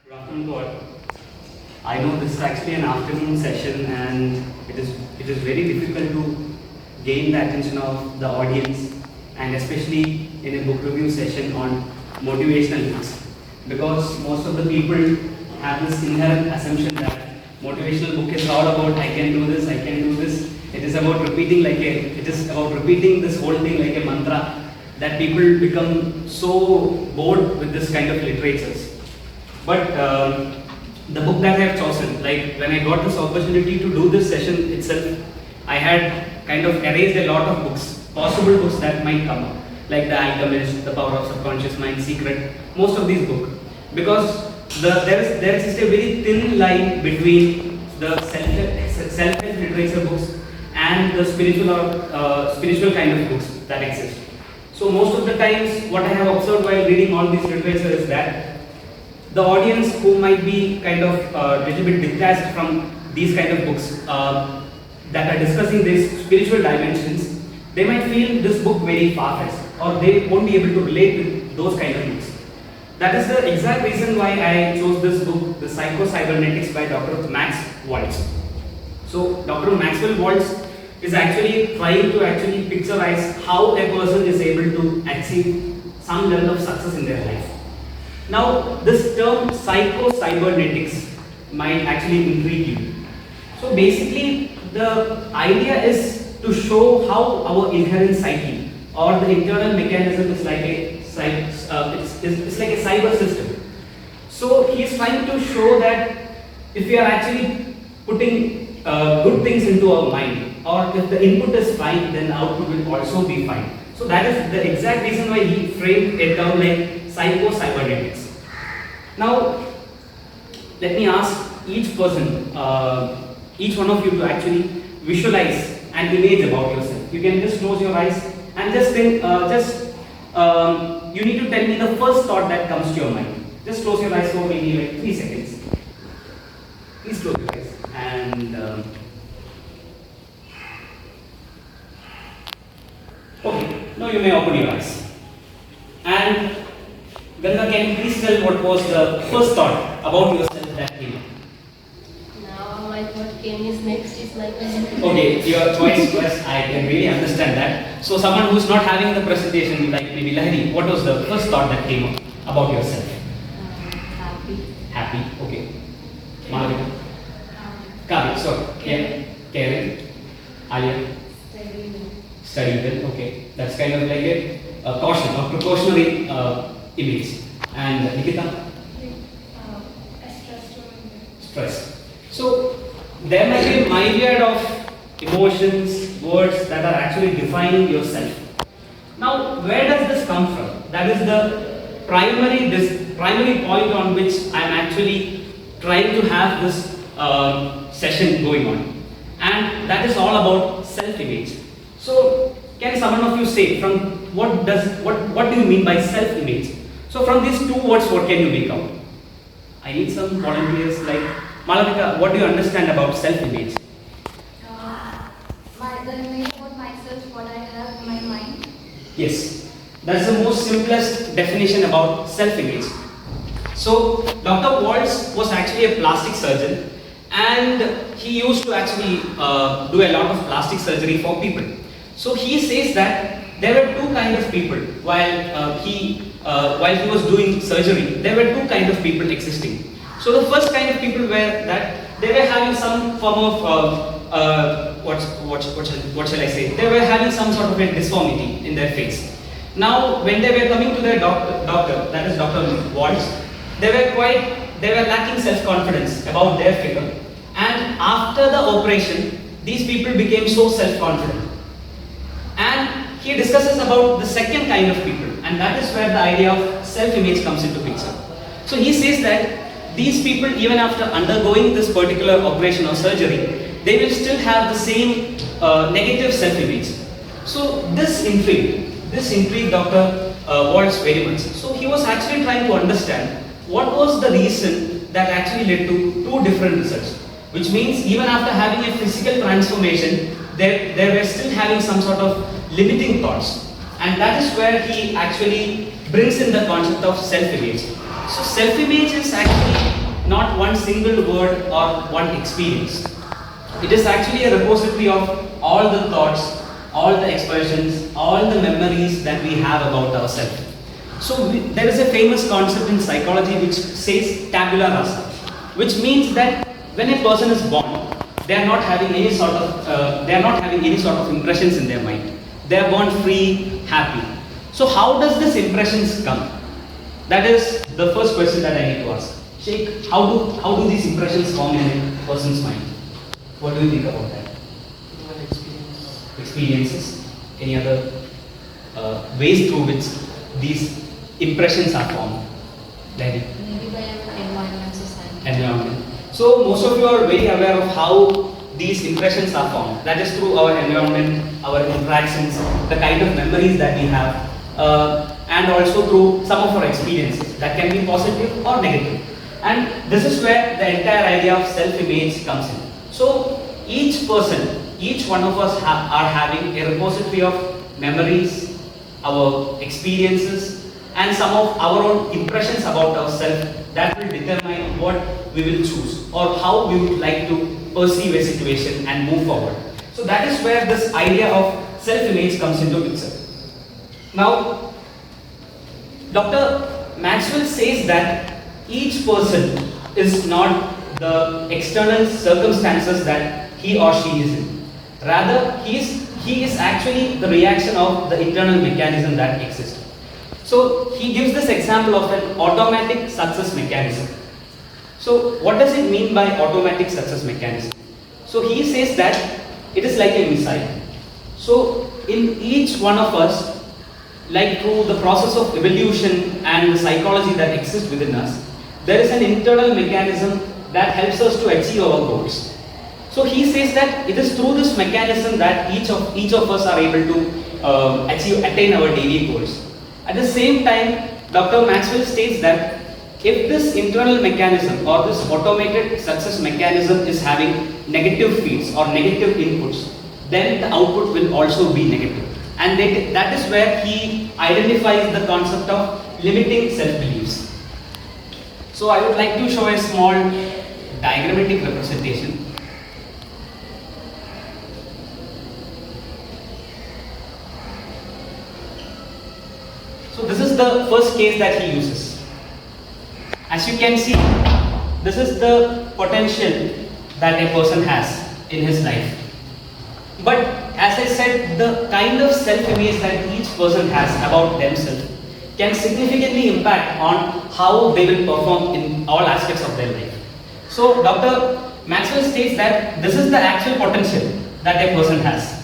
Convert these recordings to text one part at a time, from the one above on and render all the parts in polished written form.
Good afternoon to all. I know this is actually an afternoon session and it is very difficult to gain the attention of the audience, and especially in a book review session on motivational books, because most of the people have this inherent assumption that motivational book is all about I can do this, I can do this. It is about repeating this whole thing like a mantra, that people become so bored with this kind of literatures. But the book that I have chosen, like when I got this opportunity to do this session itself, I had kind of erased a lot of books, possible books that might come up, like The Alchemist, The Power of Subconscious Mind, Secret, most of these books, because there exists a very thin line between the self-help literature books and the spiritual kind of books that exist. So most of the times, what I have observed while reading all these literature is that the audience who might be kind of little bit detached from these kind of books that are discussing these spiritual dimensions, they might feel this book very far-fetched, or they won't be able to relate with those kind of books. That is the exact reason why I chose this book, The Psycho-Cybernetics by Dr. Max Waltz. So Dr. Maxwell Waltz is actually trying to picturize how a person is able to achieve some level of success in their life. Now, this term psycho-cybernetics might actually intrigue you. So basically, the idea is to show how our inherent psyche or the internal mechanism is like it's like a cyber system. So he is trying to show that if we are actually putting good things into our mind, or if the input is fine, then the output will also be fine. So that is the exact reason why he framed a term like psycho-cybernetics. Now, let me ask each person, each one of you to actually visualize an image about yourself. You can just close your eyes and just think, you need to tell me the first thought that comes to your mind. Just close your eyes for maybe like 3 seconds. Please close your eyes. And okay, now you may open your eyes. And Ganga, can you please tell what was the first thought about yourself that came up? Now my thought came is next is like Okay, your choice was, I can really understand that. So someone who's not having the presentation, like maybe Lahiri, what was the first thought that came up about yourself? happy. Happy, okay. Malavika? Kavi, sorry. Yeah. Karen? Alia? Studying well, okay. That's kind of like a caution or precautionary image. And Nikita? Stress. So there might be a myriad of emotions, words that are actually defining yourself. Now, where does this come from? That is the primary point on which I am actually trying to have this session going on, and that is all about self-image. So, can someone of you say from what do you mean by self-image? So, from these two words, what can you make out? I need some volunteers like Malavika. What do you understand about self-image? The image about myself, what I have in my mind. Yes, that's the most simplest definition about self-image. So, Dr. Waltz was actually a plastic surgeon, and he used to actually do a lot of plastic surgery for people. So, he says that there were two kinds of people while he was doing surgery. There were two kinds of people existing. So, the first kind of people were that they were having some form of what shall I say? They were having some sort of a disformity in their face. Now, when they were coming to their doctor, that is Dr. Waltz, they were lacking self-confidence about their figure. And after the operation, these people became so self-confident. And he discusses about the second kind of people, and that is where the idea of self-image comes into picture. So he says that these people, even after undergoing this particular operation or surgery, they will still have the same negative self-image. So this intrigued Dr. Waltz very much. So he was actually trying to understand what was the reason that actually led to two different results. Which means even after having a physical transformation, they were still having some sort of limiting thoughts. And that is where he actually brings in the concept of self-image. So self-image is actually not one single word or one experience. It is actually a repository of all the thoughts, all the expressions, all the memories that we have about ourselves. So there is a famous concept in psychology which says tabula rasa, which means that when a person is born, they are not having any sort of impressions in their mind. They are born free, happy. So how does these impressions come? That is the first question that I need to ask. Sheikh, how do these impressions form in a person's mind? What do you think about that? Experiences? Any other ways through which these impressions are formed? Maybe by environment, society. Environment. So most of you are very aware of how these impressions are formed. That is through our environment, our interactions, the kind of memories that we have, and also through some of our experiences that can be positive or negative. And this is where the entire idea of self-image comes in. So each person, each one of us are having a repository of memories, our experiences, and some of our own impressions about ourselves that will determine what we will choose or how we would like to perceive a situation and move forward. So that is where this idea of self-image comes into picture. Now, Dr. Maxwell says that each person is not the external circumstances that he or she is in. Rather, he is actually the reaction of the internal mechanism that exists. So he gives this example of an automatic success mechanism. So what does it mean by automatic success mechanism? So he says that it is like a missile. So in each one of us, like through the process of evolution and the psychology that exists within us, there is an internal mechanism that helps us to achieve our goals. So he says that it is through this mechanism that each of us are able to attain our daily goals. At the same time, Dr. Maxwell states that if this internal mechanism or this automated success mechanism is having negative feeds or negative inputs, then the output will also be negative. And that is where he identifies the concept of limiting self-beliefs. So I would like to show a small diagrammatic representation. So this is the first case that he uses. As you can see, this is the potential that a person has in his life. But as I said, the kind of self-image that each person has about themselves can significantly impact on how they will perform in all aspects of their life. So Dr. Maxwell states that this is the actual potential that a person has.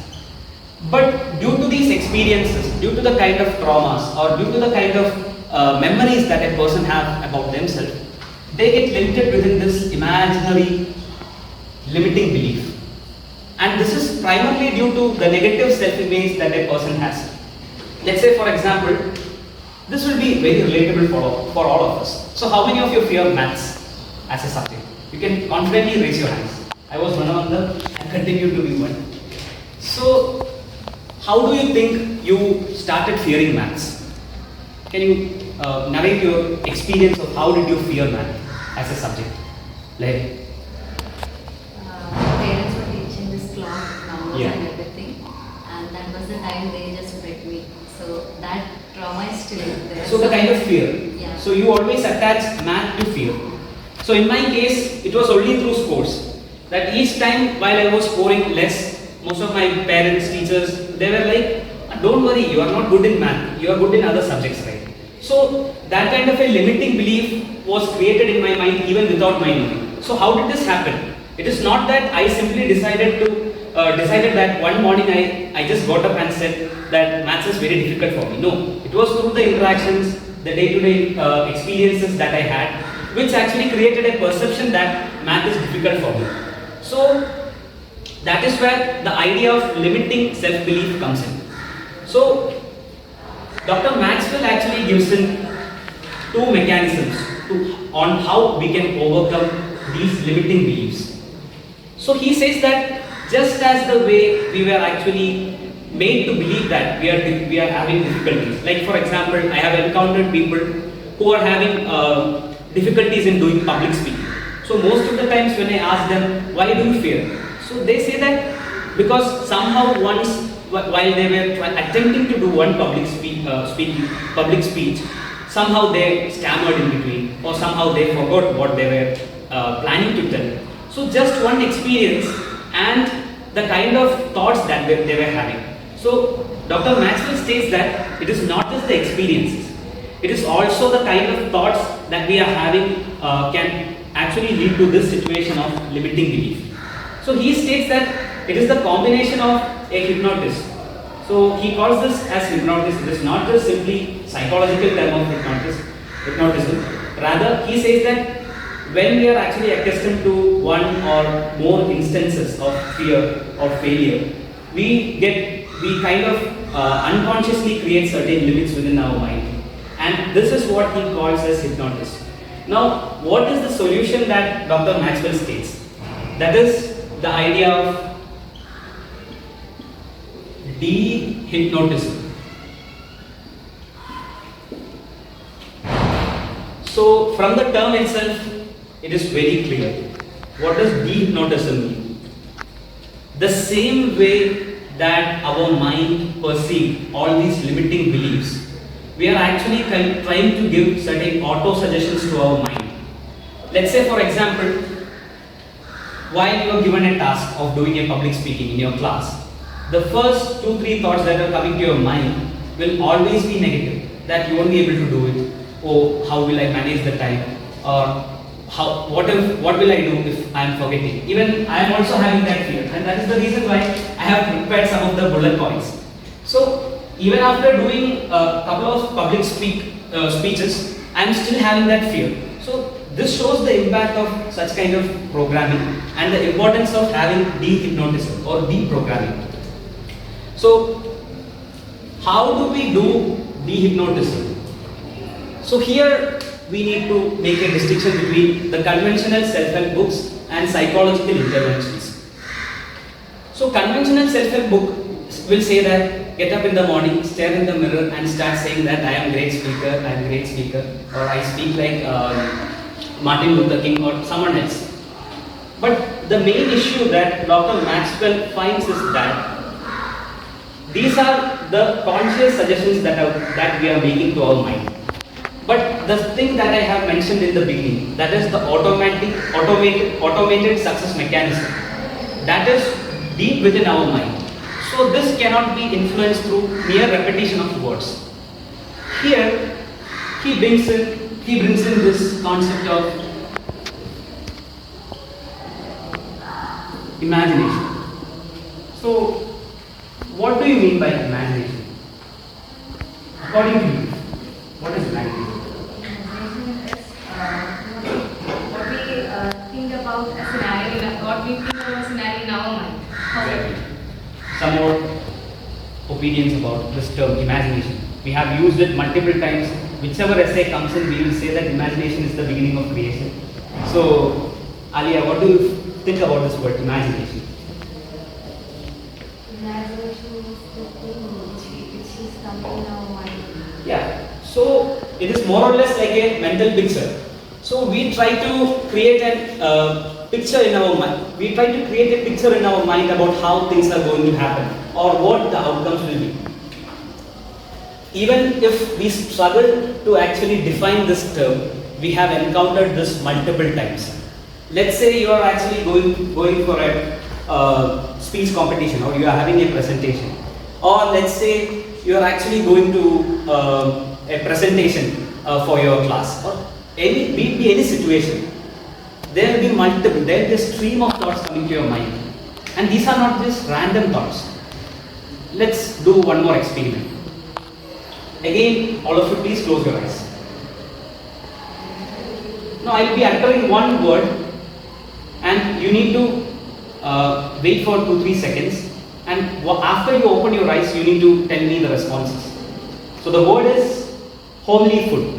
But due to these experiences, due to the kind of traumas or due to the kind of memories that a person have about themselves, they get limited within this imaginary limiting belief. And this is primarily due to the negative self-image that a person has. Let's say, for example, this will be very relatable for all of us. So how many of you fear maths as a subject? You can confidently raise your hands. I was one of them and continue to be one. So how do you think you started fearing maths? Can you narrate your experience of how did you fear math as a subject? Like, my parents were teaching this clock numbers Yeah. and everything, and that was the time they just beat me. So that trauma is still there. so the kind of fear. Yeah. So you always attach math to fear. So in my case, it was only through sports. That each time while I was scoring less, most of my parents, teachers, they were like, don't worry, you are not good in math, you are good in other subjects, right? So that kind of a limiting belief was created in my mind even without my knowing. So how did this happen? It is not that I simply decided that one morning I just got up and said that maths is very difficult for me. No, it was through the interactions, the day-to-day experiences that I had, which actually created a perception that math is difficult for me. So that is where the idea of limiting self-belief comes in. So Dr. Maxwell actually gives in two mechanisms on how we can overcome these limiting beliefs. So he says that just as the way we were actually made to believe that we are having difficulties, like for example, I have encountered people who are having difficulties in doing public speaking. So most of the times when I ask them, why do you fear? So they say that because somehow once while they were attempting to do one public speech, somehow they stammered in between, or somehow they forgot what they were planning to tell. So just one experience and the kind of thoughts that they were having. So Dr. Maxwell states that it is not just the experiences, it is also the kind of thoughts that we are having can actually lead to this situation of limiting belief. So he states that it is the combination of a hypnotist. So he calls this as hypnotism. It is not just simply psychological term of hypnotism. Rather, he says that when we are actually accustomed to one or more instances of fear or failure, we kind of unconsciously create certain limits within our mind. And this is what he calls as hypnotism. Now, what is the solution that Dr. Maxwell states? That is the idea of de-hypnotism. So, from the term itself, it is very clear. What does de-hypnotism mean? The same way that our mind perceives all these limiting beliefs, we are actually trying to give certain auto-suggestions to our mind. Let's say, for example, while you are given a task of doing a public speaking in your class, the first 2-3 thoughts that are coming to your mind will always be negative, that you won't be able to do it, or how will I manage the time, or what will I do if I am forgetting. Even I am also having that fear, and that is the reason why I have prepared some of the bullet points. So even after doing a couple of public speeches, I am still having that fear. So this shows the impact of such kind of programming and the importance of having de-hypnotism or deprogramming. So how do we do de-hypnotism? So here we need to make a distinction between the conventional self-help books and psychological interventions. So conventional self-help book will say that get up in the morning, stare in the mirror and start saying that I am a great speaker, or I speak like Martin Luther King or someone else. But the main issue that Dr. Maxwell finds is that these are the conscious suggestions that we are making to our mind. But the thing that I have mentioned in the beginning, that is the automated success mechanism, that is deep within our mind. So this cannot be influenced through mere repetition of words. Here, he brings in this concept of imagination. So, what do you mean by imagination? According to you, what is imagination? What we think about a scenario, what we think about a scenario in our mind. Exactly. Some more opinions about this term imagination. We have used it multiple times. Whichever essay comes in, we will say that imagination is the beginning of creation. So, Alia, what do you think about this word imagination? Imagination is the thing which is coming in our mind. Yeah. So, it is more or less like a mental picture. So, we try to create a picture in our mind. We try to create a picture in our mind about how things are going to happen or what the outcomes will be. Even if we struggle to actually define this term, we have encountered this multiple times. Let's say you are actually going for a speech competition, or you are having a presentation, or let's say you are actually going to a presentation for your class, or be any situation. There will be a stream of thoughts coming to your mind, and these are not just random thoughts. Let's do one more experiment. Again, all of you please close your eyes. Now I will be uttering one word and you need to wait for 2-3 seconds, and after you open your eyes you need to tell me the responses. So the word is homely food.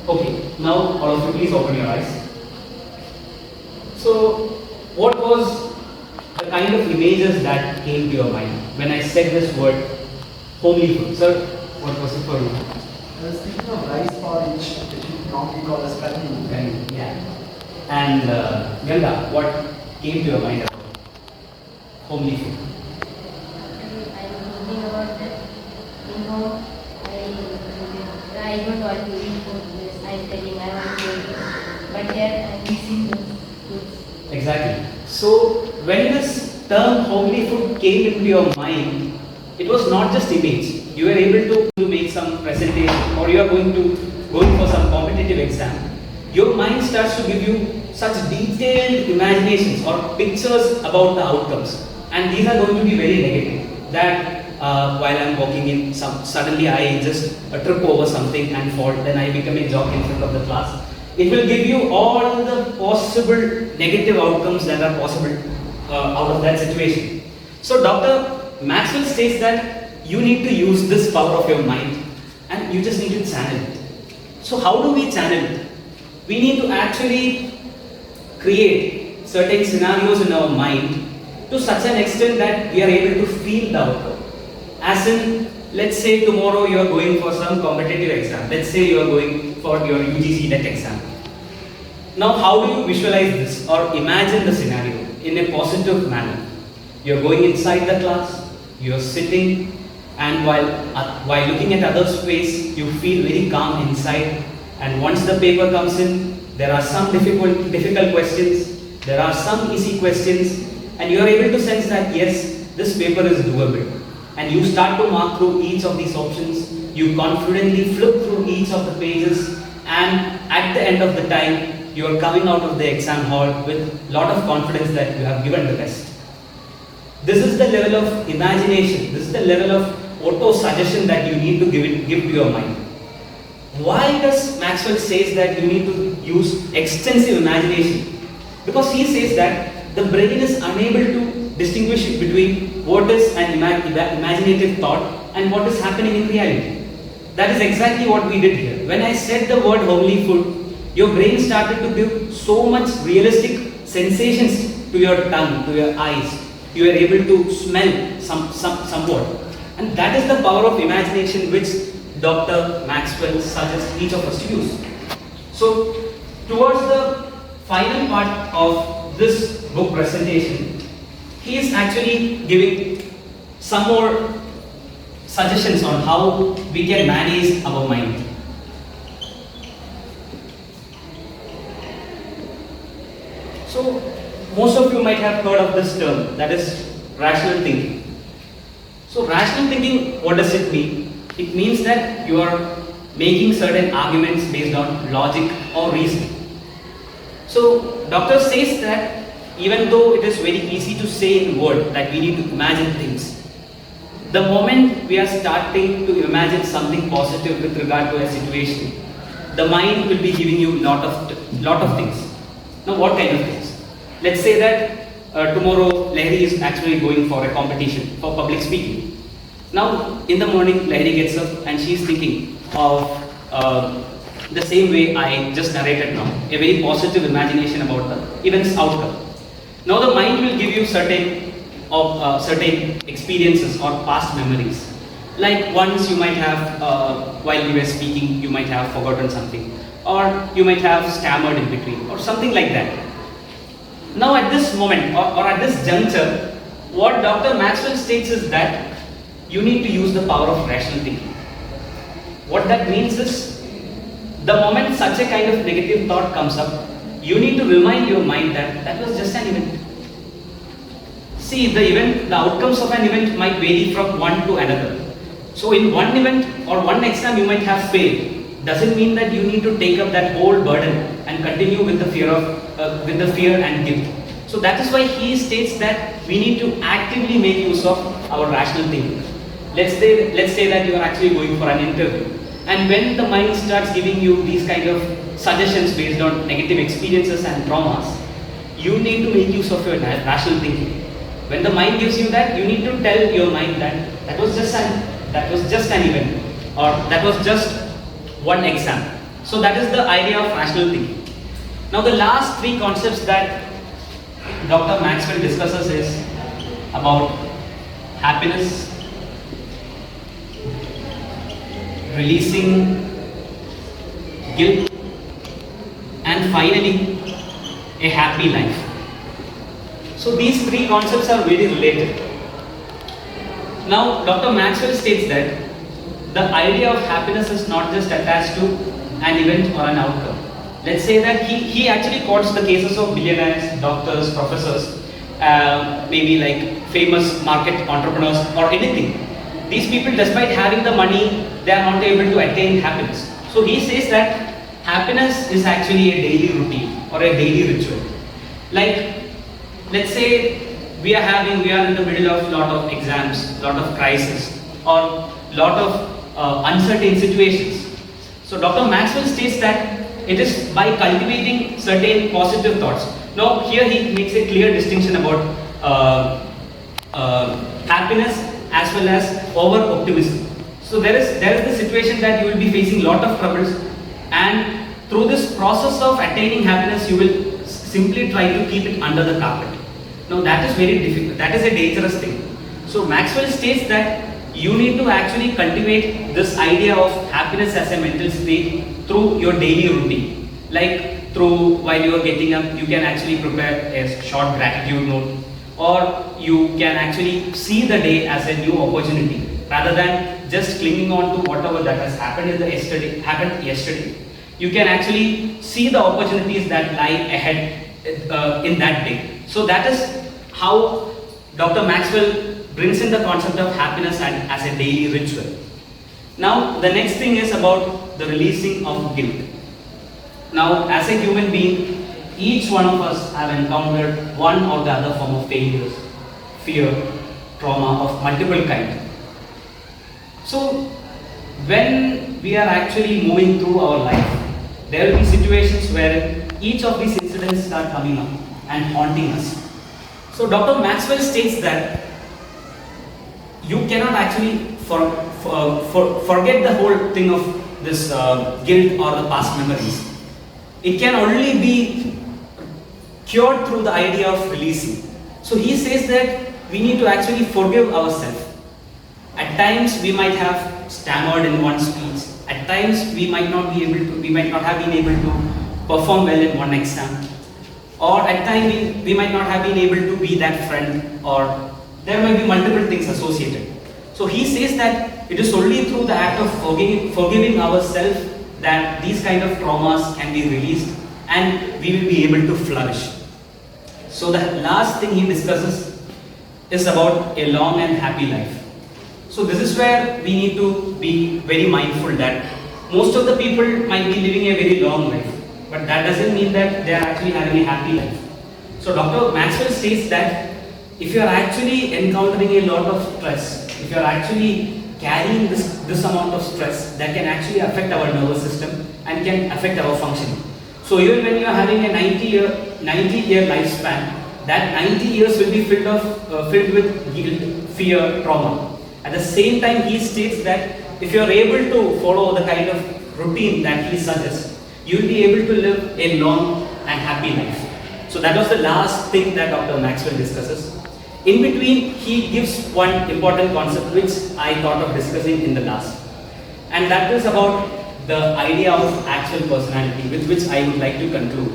Okay, now all of you please open your eyes. So what was the kind kind of images that came to your mind when I said this word, homely food? Sir, what was it for you? I was thinking of rice porridge, which we normally call as kanni. Yeah. And Ganga, what came to your mind about homely food? I'm thinking about that. You know, I don't want to eat food. Yes, I'm telling I want to eat. But here I'm missing those foods. Exactly. So when this term homely food came into your mind, it was not just image. You were able to make some presentation, or you are going for some competitive exam. Your mind starts to give you such detailed imaginations or pictures about the outcomes, and these are going to be very negative. That while I'm walking in, suddenly I just trip over something and fall, then I become a jock in front of the class. It will give you all the possible negative outcomes that are possible out of that situation. So Dr. Maxwell states that you need to use this power of your mind and you just need to channel it. So how do we channel it? We need to actually create certain scenarios in our mind to such an extent that we are able to feel the outcome. As in, let's say tomorrow you are going for some competitive exam. Let's say you are going for your UGC NET exam. Now, how do you visualize this or imagine the scenario in a positive manner? You are going inside the class, you are sitting, and while looking at others' face, you feel very calm inside. And once the paper comes in, there are some difficult questions, there are some easy questions, and you are able to sense that yes, this paper is doable. And you start to mark through each of these options, you confidently flip through each of the pages, and at the end of the time, you are coming out of the exam hall with a lot of confidence that you have given the best. This is the level of imagination, this is the level of auto-suggestion that you need to give to your mind. Why does Maxwell says that you need to use extensive imagination? Because he says that the brain is unable to distinguish between what is an imaginative thought and what is happening in reality. That is exactly what we did here. When I said the word homely food, your brain started to give so much realistic sensations to your tongue, to your eyes. You are able to smell somewhat. And that is the power of imagination which Dr. Maxwell suggests each of us to use. So, towards the final part of this book presentation, he is actually giving some more suggestions on how we can manage our mind. So, most of you might have heard of this term, that is rational thinking. So, rational thinking, what does it mean? It means that you are making certain arguments based on logic or reasoning. So, doctor says that even though it is very easy to say in word that we need to imagine things, the moment we are starting to imagine something positive with regard to a situation, the mind will be giving you lot of things. Now, what kind of things? Let's say that tomorrow Lahiri is actually going for a competition for public speaking. Now, in the morning, Lahiri gets up and she is thinking of the same way I just narrated now, a very positive imagination about the event's outcome. Now, the mind will give you certain experiences or past memories. Like once you might have, while you were speaking, you might have forgotten something, or you might have stammered in between, or something like that. Now, at this moment or at this juncture, what Dr. Maxwell states is that you need to use the power of rational thinking. What that means is, the moment such a kind of negative thought comes up, you need to remind your mind that that was just an event. See, the outcomes of an event might vary from one to another. So in one event or one exam you might have failed. Doesn't mean that you need to take up that whole burden and continue with the fear and guilt. So that is why he states that we need to actively make use of our rational thinking. Let's say that you are actually going for an interview, and when the mind starts giving you these kind of suggestions based on negative experiences and traumas, you need to make use of your rational thinking. When the mind gives you that, you need to tell your mind that that was just an event, or that was just one exam. So that is the idea of rational thinking. Now, the last three concepts that Dr. Maxwell discusses is about happiness, releasing guilt, and finally a happy life. So these three concepts are very related. Now Dr. Maxwell states that the idea of happiness is not just attached to an event or an outcome. Let's say that he actually quotes the cases of billionaires, doctors, professors, maybe like famous market entrepreneurs or anything. These people, despite having the money, they are not able to attain happiness. So he says that happiness is actually a daily routine or a daily ritual. Like, let's say we are in the middle of lot of exams, lot of crisis, or lot of uncertain situations. So Dr. Maxwell states that it is by cultivating certain positive thoughts. Now here he makes a clear distinction about happiness as well as over optimism. So there is the situation that you will be facing lot of troubles, and through this process of attaining happiness you will simply try to keep it under the carpet. Now that is very difficult, that is a dangerous thing. So Maxwell states that you need to actually cultivate this idea of happiness as a mental state through your daily routine. Like through while you are getting up, you can actually prepare a short gratitude note, or you can actually see the day as a new opportunity rather than just clinging on to whatever that has happened yesterday. You can actually see the opportunities that lie ahead in that day. So that is how Dr. Maxwell brings in the concept of happiness and as a daily ritual. Now the next thing is about the releasing of guilt. Now as a human being, each one of us have encountered one or the other form of failures, fear, trauma of multiple kinds. So when we are actually moving through our life, there will be situations where each of these incidents start coming up and haunting us. So Dr. Maxwell states that you cannot actually forget the whole thing of this guilt or the past memories. It can only be cured through the idea of releasing. So he says that we need to actually forgive ourselves. At times we might have stammered in one speech. At times we might not have been able to perform well in one exam. Or at times we might not have been able to be that friend, or there might be multiple things associated. So he says that it is only through the act of forgiving ourselves that these kind of traumas can be released and we will be able to flourish. So the last thing he discusses is about a long and happy life. So this is where we need to be very mindful that most of the people might be living a very long life, but that doesn't mean that they are actually having a happy life. So Dr. Maxwell states that if you are actually encountering a lot of stress, if you are actually carrying this amount of stress, that can actually affect our nervous system and can affect our functioning. So even when you are having a 90-year lifespan, that 90 years will be filled with guilt, fear, trauma. At the same time, he states that if you are able to follow the kind of routine that he suggests, you will be able to live a long and happy life. So that was the last thing that Dr. Maxwell discusses. In between, he gives one important concept which I thought of discussing in the last. And that is about the idea of actual personality, with which I would like to conclude.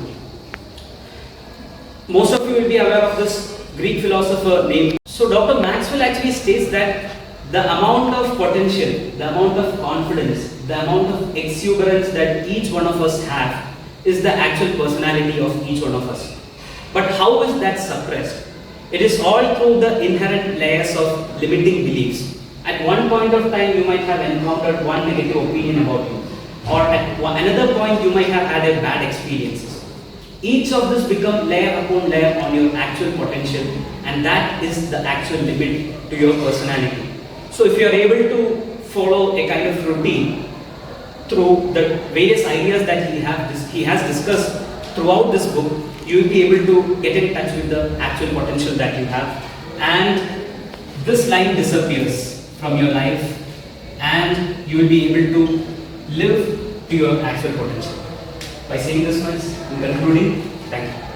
Most of you will be aware of this Greek philosopher named. So Dr. Maxwell actually states that the amount of potential, the amount of confidence, the amount of exuberance that each one of us have is the actual personality of each one of us. But how is that suppressed? It is all through the inherent layers of limiting beliefs. At one point of time, you might have encountered one negative opinion about you, or at another point, you might have had a bad experiences. Each of this becomes layer upon layer on your actual potential, and that is the actual limit to your personality. So if you are able to follow a kind of routine through the various ideas that he has discussed throughout this book, you will be able to get in touch with the actual potential that you have, and this line disappears from your life and you will be able to live to your actual potential. By saying this much, I'm concluding. Thank you.